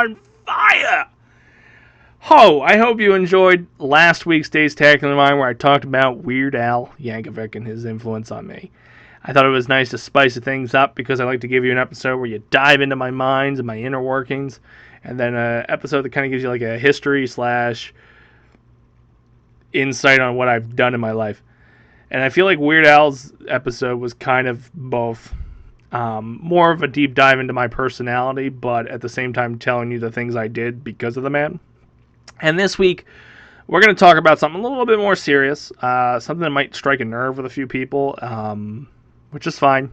on fire! Ho! I hope you enjoyed last week's Dacetacular Mind where I talked about Weird Al Yankovic and his influence on me. I thought it was nice to spice things up because I like to give you an episode where you dive into my minds and my inner workings, and then an episode that kind of gives you like a history / insight on what I've done in my life. And I feel like Weird Al's episode was kind of both. More of a deep dive into my personality, but at the same time telling you the things I did because of the man. And this week, we're going to talk about something a little bit more serious, something that might strike a nerve with a few people, which is fine.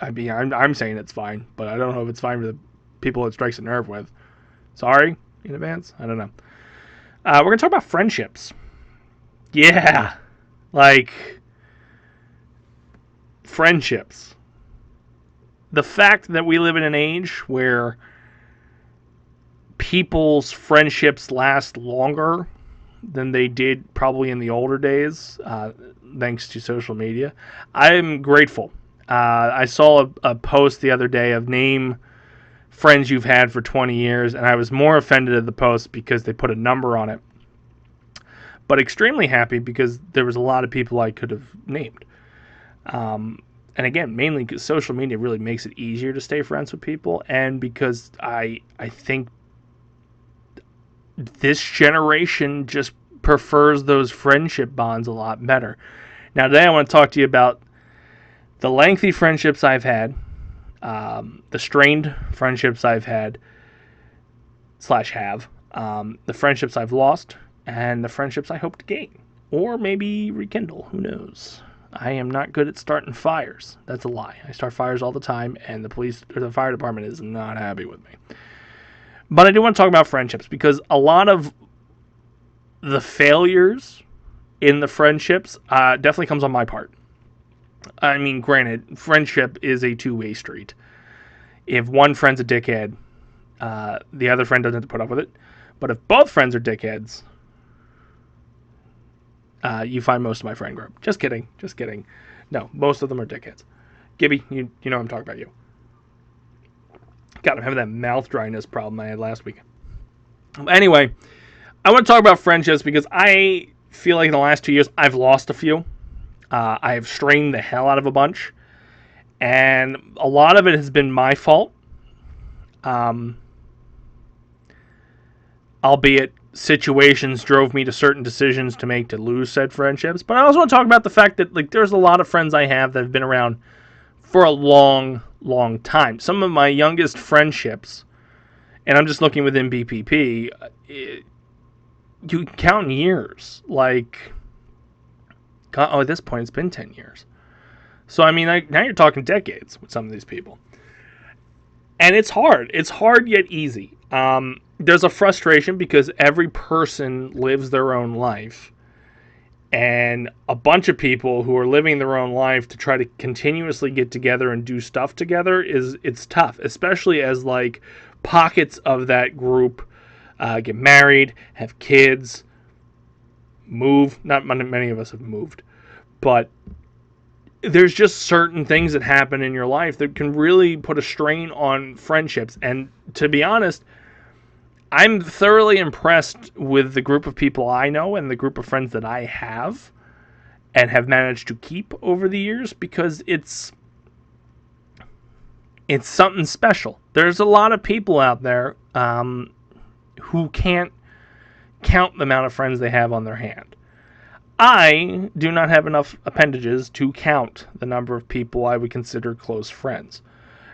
I'm saying it's fine, but I don't know if it's fine for the people it strikes a nerve with. Sorry in advance. I don't know. We're going to talk about friendships. Yeah, like friendships. The fact that we live in an age where people's friendships last longer than they did probably in the older days, thanks to social media. I'm grateful. I saw a post the other day of name friends you've had for 20 years, and I was more offended at the post because they put a number on it. But extremely happy because there was a lot of people I could have named. And again, mainly because social media really makes it easier to stay friends with people, and because I think this generation just prefers those friendship bonds a lot better. Now today I want to talk to you about the lengthy friendships I've had, the strained friendships I've had / have, the friendships I've lost, and the friendships I hope to gain. Or maybe rekindle, who knows. I am not good at starting fires. That's a lie. I start fires all the time, and the fire department is not happy with me. But I do want to talk about friendships because a lot of the failures in the friendships definitely comes on my part. I mean, granted, friendship is a two-way street. If one friend's a dickhead, the other friend doesn't have to put up with it. But if both friends are dickheads, you find most of my friend group. Just kidding. No, most of them are dickheads. Gibby, you know I'm talking about you. God, I'm having that mouth dryness problem I had last week. Anyway, I want to talk about friendships because I feel like in the last 2 years I've lost a few. I have strained the hell out of a bunch. And a lot of it has been my fault. Albeit situations drove me to certain decisions to make to lose said friendships. But I also want to talk about the fact that there's a lot of friends I have that have been around for a long, long time. Some of my youngest friendships, and I'm just looking within BPP, you can count in years. At this point it's been 10 years. So I mean, now you're talking decades with some of these people. And it's hard. It's hard yet easy. There's a frustration because every person lives their own life. And a bunch of people who are living their own life to try to continuously get together and do stuff together it's tough. Especially as pockets of that group get married, have kids, move. Not many of us have moved. But there's just certain things that happen in your life that can really put a strain on friendships. And to be honest, I'm thoroughly impressed with the group of people I know and the group of friends that I have and have managed to keep over the years because it's something special. There's a lot of people out there who can't count the amount of friends they have on their hand. I do not have enough appendages to count the number of people I would consider close friends.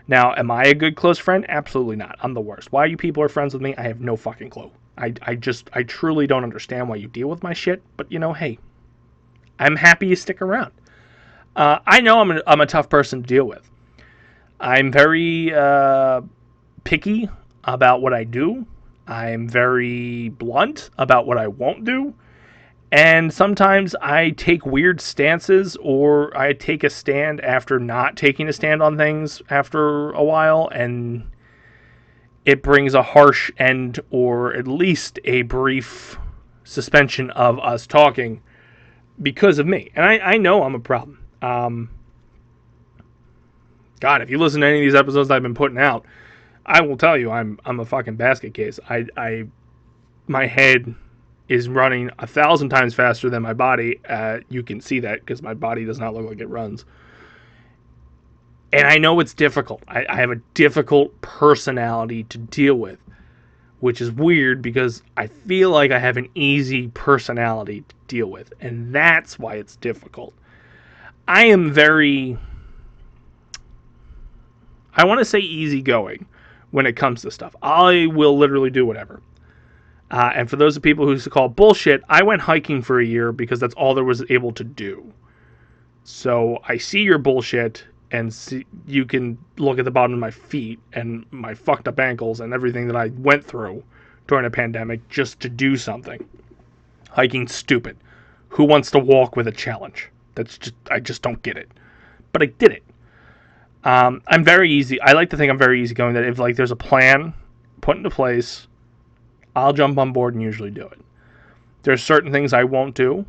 Now, am I a good close friend? Absolutely not. I'm the worst. Why you people are friends with me, I have no fucking clue. I truly don't understand why you deal with my shit, but hey, I'm happy you stick around. I know I'm a tough person to deal with. I'm very picky about what I do. I'm very blunt about what I won't do. And sometimes I take weird stances, or I take a stand after not taking a stand on things after a while, and it brings a harsh end, or at least a brief suspension of us talking because of me. And I know I'm a problem. God, if you listen to any of these episodes I've been putting out, I will tell you, I'm a fucking basket case. My head is running 1,000 times faster than my body. You can see that because my body does not look like it runs. And I know it's difficult. I have a difficult personality to deal with, which is weird because I feel like I have an easy personality to deal with. And that's why it's difficult. I am very, I want to say easygoing when it comes to stuff. I will literally do whatever. And for those people who call bullshit, I went hiking for a year because that's all there was able to do. So I see your bullshit, and you can look at the bottom of my feet and my fucked up ankles and everything that I went through during a pandemic just to do something. Hiking's stupid. Who wants to walk with a challenge? I just don't get it. But I did it. I'm very easy. I like to think I'm very easygoing. That if like there's a plan put into place, I'll jump on board and usually do it. There's certain things I won't do.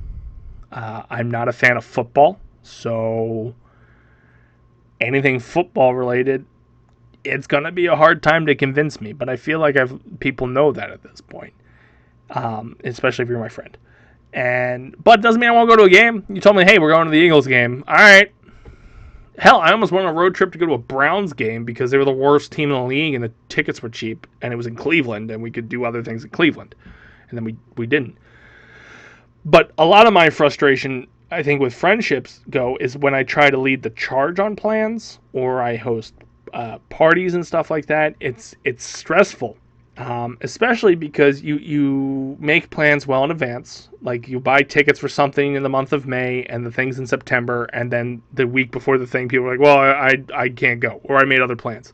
I'm not a fan of football, so anything football related, it's gonna be a hard time to convince me. But I feel like people know that at this point, especially if you're my friend. But it doesn't mean I won't go to a game. You told me, hey, we're going to the Eagles game. All right. Hell, I almost went on a road trip to go to a Browns game because they were the worst team in the league and the tickets were cheap and it was in Cleveland and we could do other things in Cleveland. And then we didn't. But a lot of my frustration, I think, with friendships is when I try to lead the charge on plans or I host parties and stuff like that. It's stressful, especially because you make plans well in advance. Like you buy tickets for something in the month of May and the thing's in September, and then the week before the thing, people are like, well, I can't go, or I made other plans.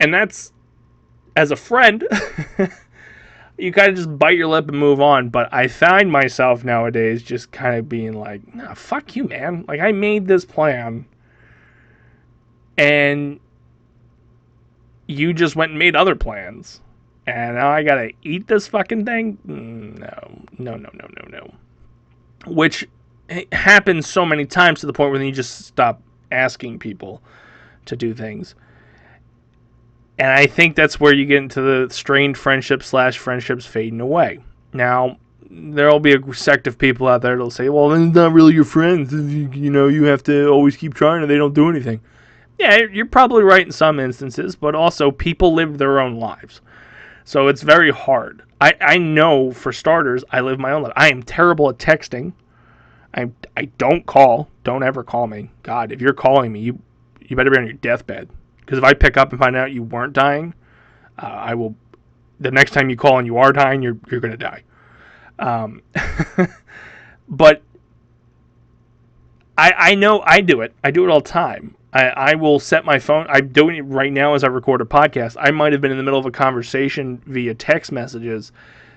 And that's, as a friend, you kind of just bite your lip and move on. But I find myself nowadays just kind of being like, nah, fuck you, man. Like, I made this plan, and you just went and made other plans. And now I gotta eat this fucking thing? No. Which happens so many times to the point where then you just stop asking people to do things. And I think that's where you get into the strained friendships fading away. Now, there'll be a sect of people out there that'll say, well, then it's not really your friends. You have to always keep trying and they don't do anything. Yeah, you're probably right in some instances, but also people live their own lives. So it's very hard. I know, for starters, I live my own life. I am terrible at texting. I don't call. Don't ever call me. God, if you're calling me, you better be on your deathbed. Because if I pick up and find out you weren't dying, I will. The next time you call and you are dying, you're going to die. But I know I do it. I do it all the time. I will set my phone. I'm doing it right now as I record a podcast. I might have been in the middle of a conversation via text messages,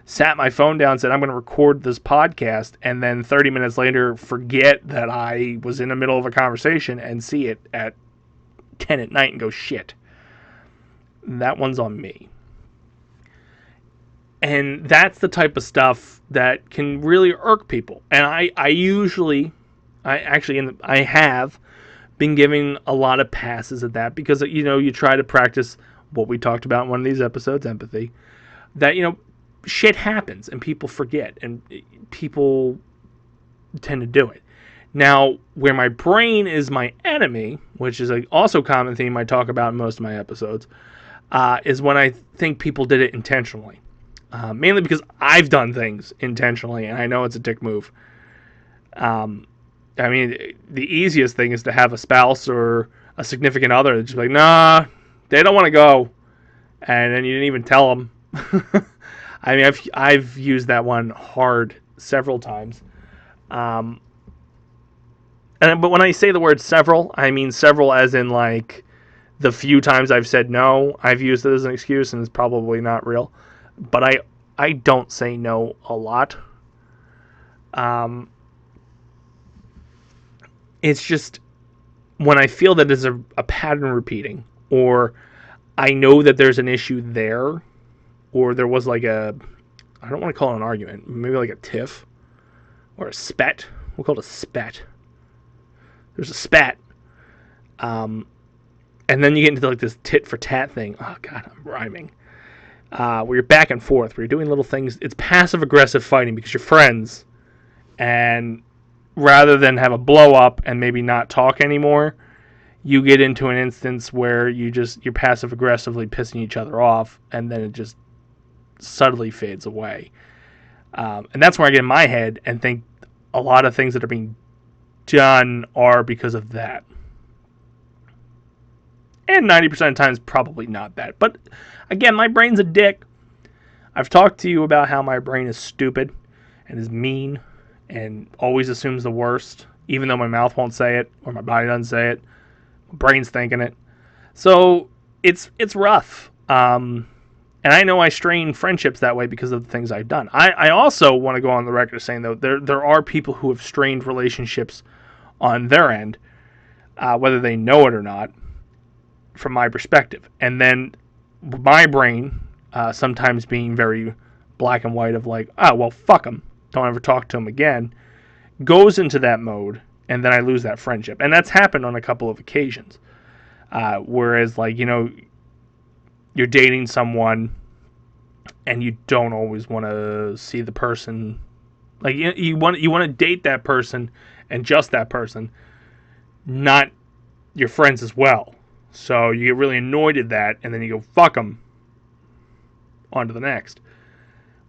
sat my phone down, said, I'm going to record this podcast, and then 30 minutes later forget that I was in the middle of a conversation and see it at 10 at night and go, shit. That one's on me. And that's the type of stuff that can really irk people. And I have been giving a lot of passes at that because, you try to practice what we talked about in one of these episodes, empathy, that, shit happens and people forget and people tend to do it. Now, where my brain is my enemy, which is also a common theme I talk about in most of my episodes, is when I think people did it intentionally. Mainly because I've done things intentionally and I know it's a dick move. I mean, the easiest thing is to have a spouse or a significant other that's just like, nah, they don't want to go. And then you didn't even tell them. I mean, I've used that one hard several times. But when I say the word several, I mean several as in like the few times I've said no, I've used it as an excuse and it's probably not real. But I don't say no a lot. It's just when I feel that there's a pattern repeating, or I know that there's an issue there, or there was like I don't want to call it an argument, maybe like a tiff, or a spat. We'll call it a spat. There's a spat. And then you get into like this tit for tat thing. Oh God, I'm rhyming. Where you're back and forth, where you're doing little things. It's passive aggressive fighting because you're friends, and rather than have a blow up and maybe not talk anymore, you get into an instance where you're passive aggressively pissing each other off, and then it just subtly fades away. And that's where I get in my head and think a lot of things that are being done are because of that. And 90% of the times, probably not that. But again, my brain's a dick. I've talked to you about how my brain is stupid and is mean and always assumes the worst, even though my mouth won't say it or my body doesn't say it. My brain's thinking it. So it's rough. And I know I strain friendships that way because of the things I've done. I also want to go on the record saying, though, there are people who have strained relationships on their end, whether they know it or not, from my perspective. And then my brain, sometimes being very black and white of like, oh, well, fuck them, don't ever talk to them again, goes into that mode, and then I lose that friendship. And that's happened on a couple of occasions. Whereas, like, you're dating someone and you don't always want to see the person, like, you want to date that person and just that person, not your friends as well. So you get really annoyed at that, and then you go, fuck them, on to the next.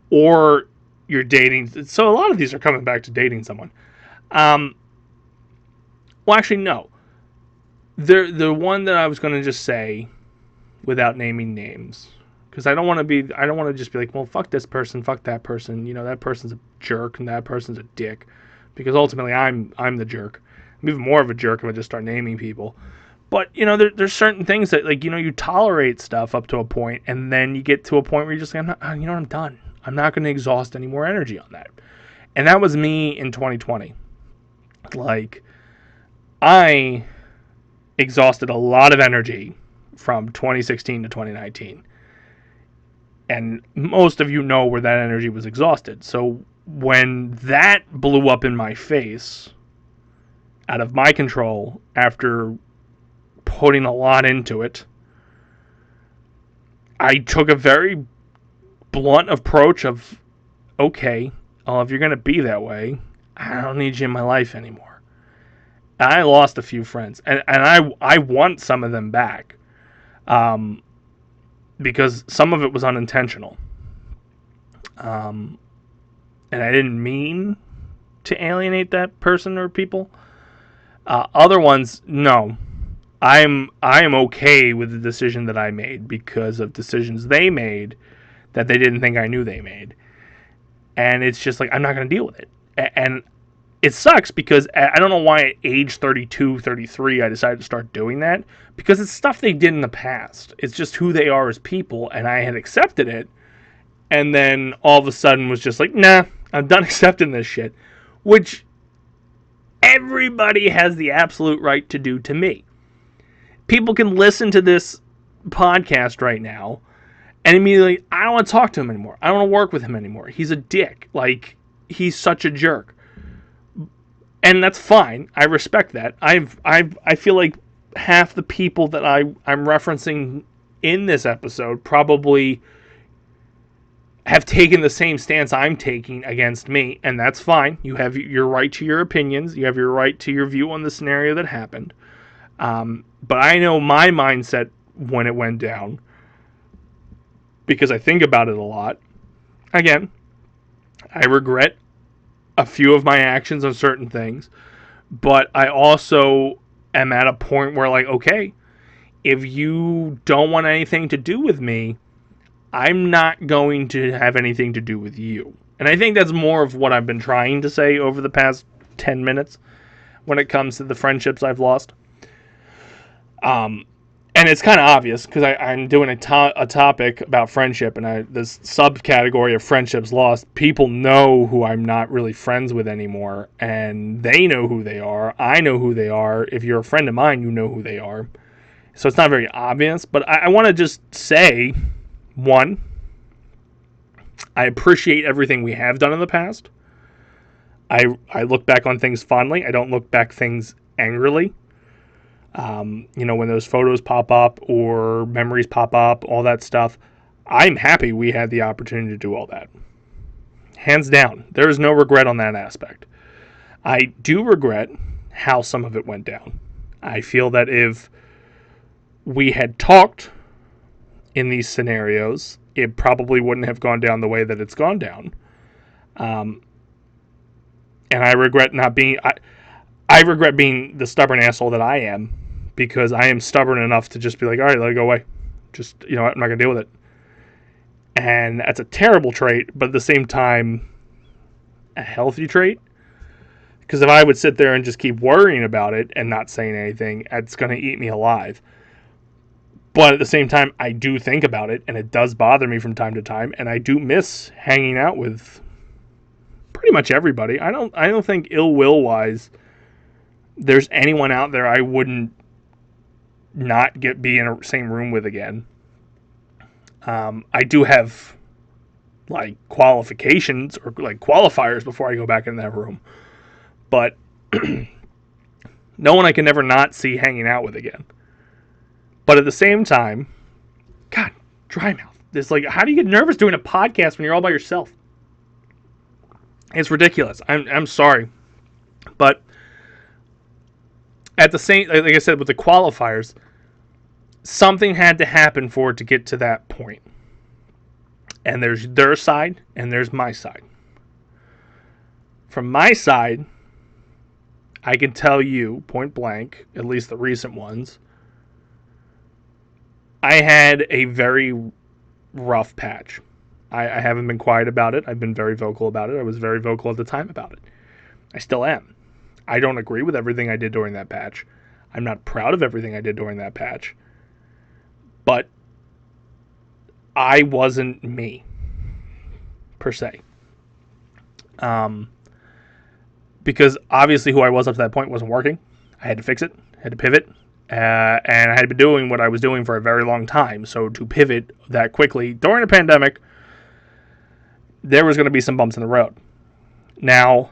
Or you're dating, so a lot of these are coming back to dating someone. Well, actually, no. The one that I was going to just say, without naming names, because I don't want to just be like, well, fuck this person, fuck that person, that person's a jerk and that person's a dick, because ultimately I'm the jerk. I'm even more of a jerk if I just start naming people. But, there's certain things that, like, you tolerate stuff up to a point, and then you get to a point where you're just like, I'm done. I'm not going to exhaust any more energy on that. And that was me in 2020. Like, I exhausted a lot of energy from 2016 to 2019. And most of you know where that energy was exhausted. So when that blew up in my face, out of my control, after putting a lot into it, I took a very blunt approach of, okay, well, if you're going to be that way, I don't need you in my life anymore. And I lost a few friends, and I want some of them back, because some of it was unintentional, and I didn't mean to alienate that person or people. Other ones, no. I am okay with the decision that I made because of decisions they made that they didn't think I knew they made. And it's just like, I'm not going to deal with it. And it sucks because I don't know why at age 32, 33, I decided to start doing that. Because it's stuff they did in the past. It's just who they are as people, and I had accepted it. And then all of a sudden was just like, nah, I'm done accepting this shit. Which everybody has the absolute right to do to me. People can listen to this podcast right now and immediately, I don't want to talk to him anymore. I don't want to work with him anymore. He's a dick. Like, he's such a jerk. And that's fine. I respect that. I feel like half the people that I'm referencing in this episode probably have taken the same stance I'm taking against me, and that's fine. You have your right to your opinions. You have your right to your view on the scenario that happened. But I know my mindset when it went down, because I think about it a lot. Again, I regret a few of my actions on certain things, but I also am at a point where, like, okay, if you don't want anything to do with me, I'm not going to have anything to do with you. And I think that's more of what I've been trying to say over the past 10 minutes when it comes to the friendships I've lost. And it's kind of obvious because I'm doing a topic about friendship, and this subcategory of friendships lost. People know who I'm not really friends with anymore, and they know who they are. I know who they are. If you're a friend of mine, you know who they are. So it's not very obvious, but I want to just say, one, I appreciate everything we have done in the past. I look back on things fondly. I don't look back things angrily. When those photos pop up or memories pop up, all that stuff, I'm happy we had the opportunity to do all that. Hands down, there is no regret on that aspect. I do regret how some of it went down. I feel that if we had talked in these scenarios, it probably wouldn't have gone down the way that it's gone down. And I regret not being... I regret being the stubborn asshole that I am, because I am stubborn enough to just be like, all right, let it go away. Just, I'm not going to deal with it. And that's a terrible trait, but at the same time, a healthy trait. Because if I would sit there and just keep worrying about it and not saying anything, it's going to eat me alive. But at the same time, I do think about it, and it does bother me from time to time, and I do miss hanging out with pretty much everybody. I don't think ill will wise there's anyone out there I wouldn't not be in a same room with again. I do have like qualifications or like qualifiers before I go back in that room, but no one I can never not see hanging out with again. But at the same time, God, dry mouth. It's like, how do you get nervous doing a podcast when you're all by yourself? It's ridiculous. I'm sorry, but at the same, like I said, with the qualifiers, something had to happen for it to get to that point. And there's their side, and there's my side. From my side, I can tell you, point blank, at least the recent ones, I had a very rough patch. I haven't been quiet about it. I've been very vocal about it. I was very vocal at the time about it. I still am. I don't agree with everything I did during that patch. I'm not proud of everything I did during that patch. But I wasn't me, per se. Because obviously who I was up to that point wasn't working. I had to fix it, had to pivot, and I had been doing what I was doing for a very long time. So to pivot that quickly during a pandemic, there was going to be some bumps in the road. Now,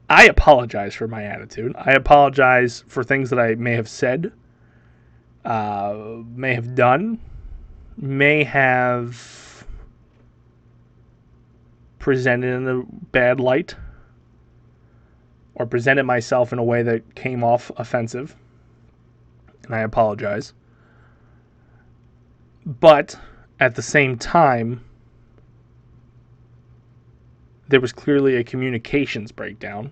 I apologize for my attitude. I apologize for things that I may have said, may have done, may have presented in a bad light, or presented myself in a way that came off offensive, and I apologize. But at the same time, there was clearly a communications breakdown,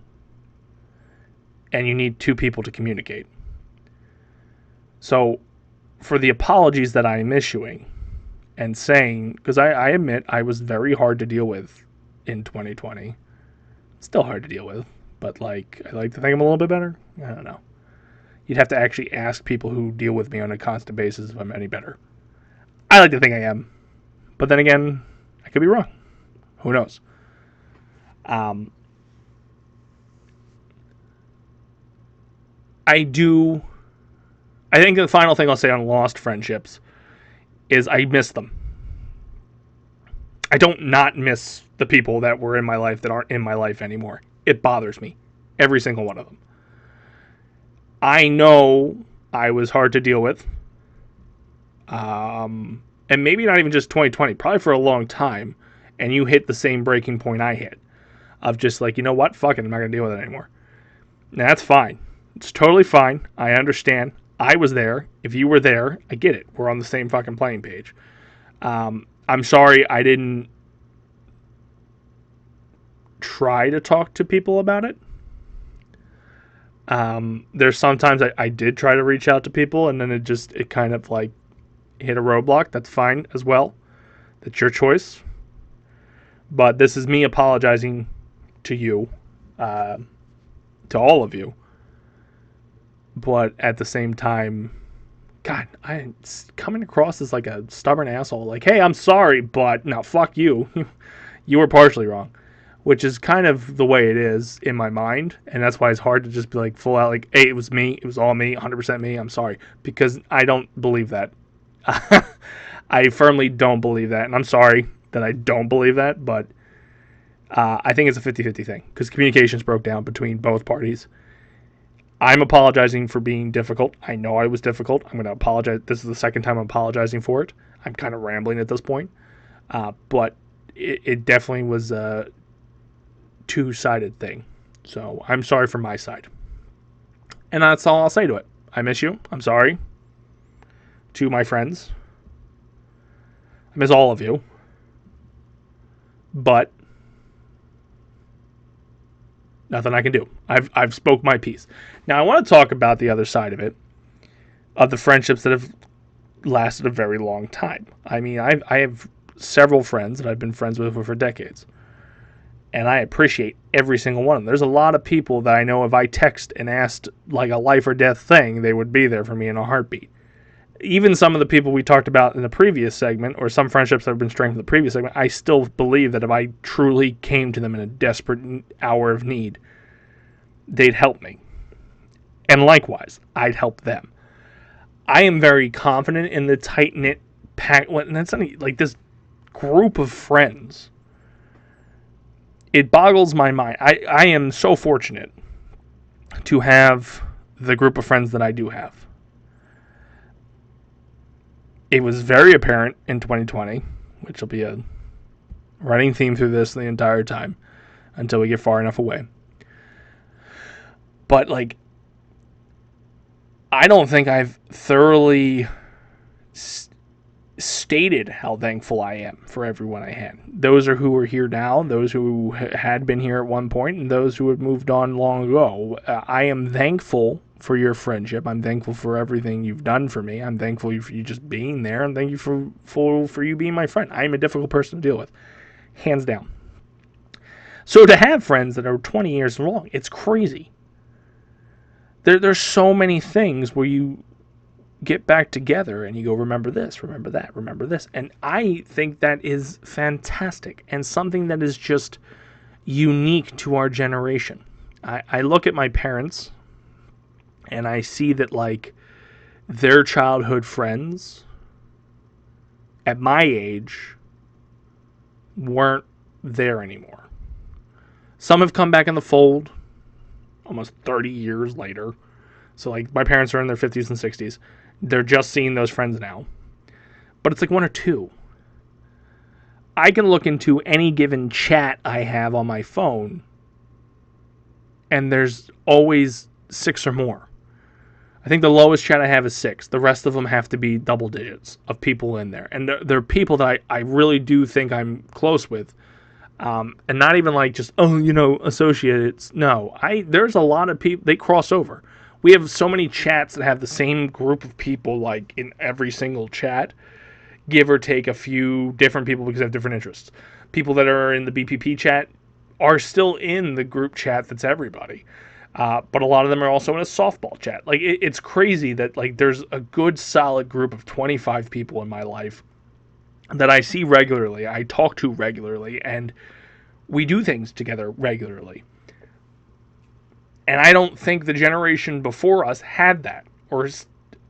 and you need two people to communicate. So, for the apologies that I am issuing and saying, because I admit I was very hard to deal with in 2020. Still hard to deal with, but I like to think I'm a little bit better. I don't know. You'd have to actually ask people who deal with me on a constant basis if I'm any better. I like to think I am, but then again, I could be wrong. Who knows? I think the final thing I'll say on lost friendships is I miss them. I don't not miss the people that were in my life that aren't in my life anymore. It bothers me. Every single one of them. I know I was hard to deal with. And maybe not even just 2020, probably for a long time. And you hit the same breaking point I hit. Of just like, you know what? Fuck it, I'm not going to deal with it anymore. Now, that's fine. It's totally fine. I understand. I was there. If you were there, I get it. We're on the same fucking playing page. I'm sorry I didn't try to talk to people about it. There's sometimes I did try to reach out to people, and then it kind of like hit a roadblock. That's fine as well. That's your choice. But this is me apologizing to you, to all of you. But at the same time, God, I'm coming across as like a stubborn asshole. Like, hey, I'm sorry, but no, fuck you. You were partially wrong. Which is kind of the way it is in my mind. And that's why it's hard to just be like full out like, hey, it was me. It was all me. 100% me. I'm sorry. Because I don't believe that. I firmly don't believe that. And I'm sorry that I don't believe that. But I think it's a 50-50 thing. Because communications broke down between both parties. I'm apologizing for being difficult. I know I was difficult. I'm going to apologize. This is the second time I'm apologizing for it. I'm kind of rambling at this point. But it definitely was a two-sided thing. So I'm sorry for my side. And that's all I'll say to it. I miss you. I'm sorry. To my friends. I miss all of you. But nothing I can do. I've spoke my piece. Now I want to talk about the other side of it, of the friendships that have lasted a very long time. I mean, I have several friends that I've been friends with for decades, and I appreciate every single one of them. There's a lot of people that I know if I text and asked like a life or death thing, they would be there for me in a heartbeat. Even some of the people we talked about in the previous segment, or some friendships that have been strengthened in the previous segment, I still believe that if I truly came to them in a desperate hour of need, they'd help me. And likewise, I'd help them. I am very confident in the tight-knit pack. And that's like this group of friends. It boggles my mind. I am so fortunate to have the group of friends that I do have. It was very apparent in 2020, which will be a running theme through this the entire time until we get far enough away. But, like, I don't think I've thoroughly stated how thankful I am for everyone I had. Those are who are here now, those who had been here at one point, and those who have moved on long ago. I am thankful for your friendship. I'm thankful for everything you've done for me. I'm thankful for you just being there, and thank you for you being my friend. I am a difficult person to deal with, hands down. So to have friends that are 20 years long, it's crazy. There's so many things where you get back together and you go, remember this, remember that, remember this. And I think that is fantastic and something that is just unique to our generation. I look at my parents and I see that, like, their childhood friends at my age weren't there anymore. Some have come back in the fold almost 30 years later. So, like, my parents are in their 50s and 60s. They're just seeing those friends now. But it's like one or two. I can look into any given chat I have on my phone, and there's always 6 or more. I think the lowest chat I have is 6. The rest of them have to be double digits of people in there. And they're people that I really do think I'm close with. And not even like just, associates. No, there's a lot of people, they cross over. We have so many chats that have the same group of people, like, in every single chat, give or take a few different people because they have different interests. People that are in the BPP chat are still in the group chat that's everybody. But a lot of them are also in a softball chat. Like, it's crazy that, like, there's a good solid group of 25 people in my life that I see regularly, I talk to regularly, and we do things together regularly. And I don't think the generation before us had that, or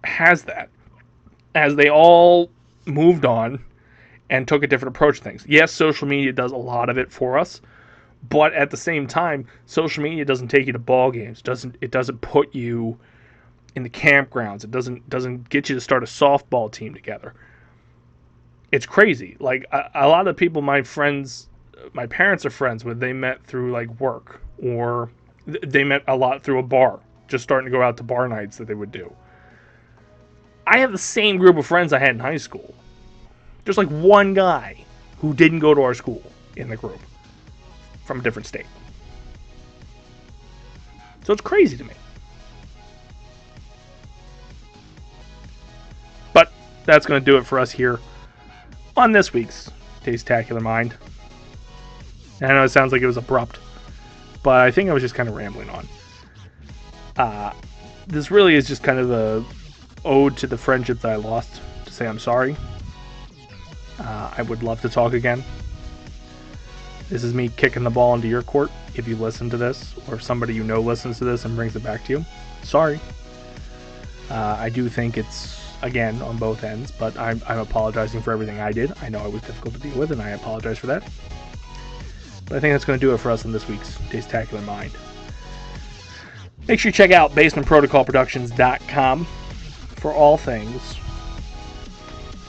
has that, as they all moved on and took a different approach to things. Yes, social media does a lot of it for us, but at the same time, social media doesn't take you to ball games. It doesn't put you in the campgrounds. It doesn't get you to start a softball team together. It's crazy. Like, a lot of people, my parents are friends with, they met through, like, work, or they met a lot through a bar, just starting to go out to bar nights that they would do. I have the same group of friends I had in high school. Just like one guy who didn't go to our school in the group from a different state. So it's crazy to me. But that's going to do it for us here on this week's Dacetacular Mind. And I know it sounds like it was abrupt, but I think I was just kind of rambling on. This really is just kind of a ode to the friendships I lost, to say I'm sorry. I would love to talk again. This is me kicking the ball into your court. If you listen to this, or if somebody you know listens to this and brings it back to you, sorry. I do think it's, again, on both ends, but I'm apologizing for everything I did. I know I was difficult to deal with, and I apologize for that. But I think that's going to do it for us in this week's Dacetacular Mind. Make sure you check out basementprotocolproductions.com for all things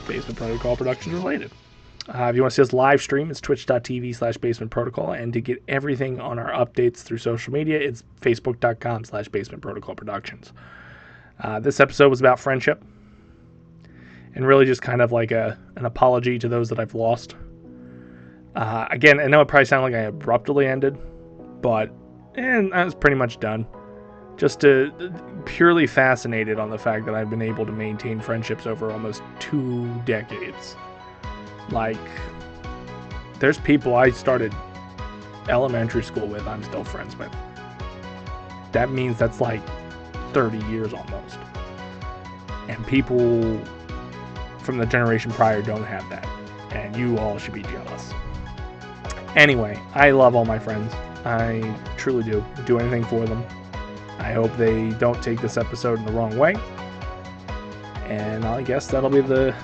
Basement Protocol Productions related. If you want to see us live stream, it's twitch.tv/basementprotocol. And to get everything on our updates through social media, it's facebook.com/basementprotocolproductions. This episode was about friendship and really just kind of like an apology to those that I've lost. Again, I know it probably sounded like I abruptly ended, but I was pretty much done. Just purely fascinated on the fact that I've been able to maintain friendships over almost 2 decades. Like, there's people I started elementary school with I'm still friends with. That means that's like 30 years almost. And people from the generation prior don't have that. And you all should be jealous. Anyway, I love all my friends. I truly do. Do anything for them. I hope they don't take this episode in the wrong way. And I guess that'll be the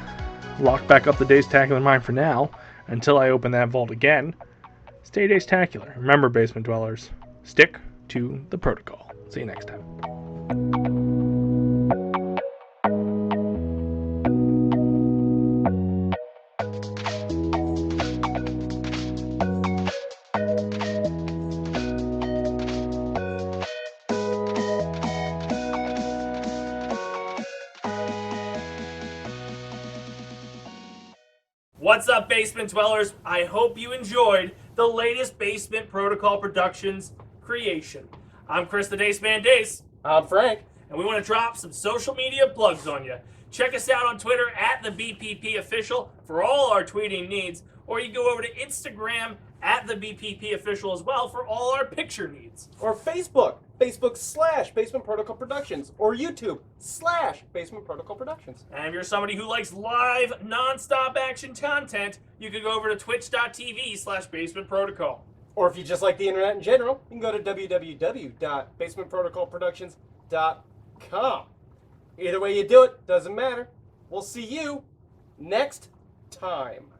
lock back up the Dacetacular Mind for now. Until I open that vault again. Stay Dacetacular. Remember, basement dwellers, stick to the protocol. See you next time. What's up, Basement Dwellers? I hope you enjoyed the latest Basement Protocol Productions creation. I'm Chris the Dace Man Dace. I'm Frank. And we want to drop some social media plugs on you. Check us out on Twitter at the BPP Official for all our tweeting needs, or you go over to Instagram at the BPP Official as well for all our picture needs. Or Facebook/Basement Protocol Productions, or YouTube/Basement Protocol Productions. And if you're somebody who likes live, non-stop action content, you can go over to twitch.tv/Basement Protocol. Or if you just like the internet in general, you can go to www.basementprotocolproductions.com. Either way you do it, doesn't matter. We'll see you next time.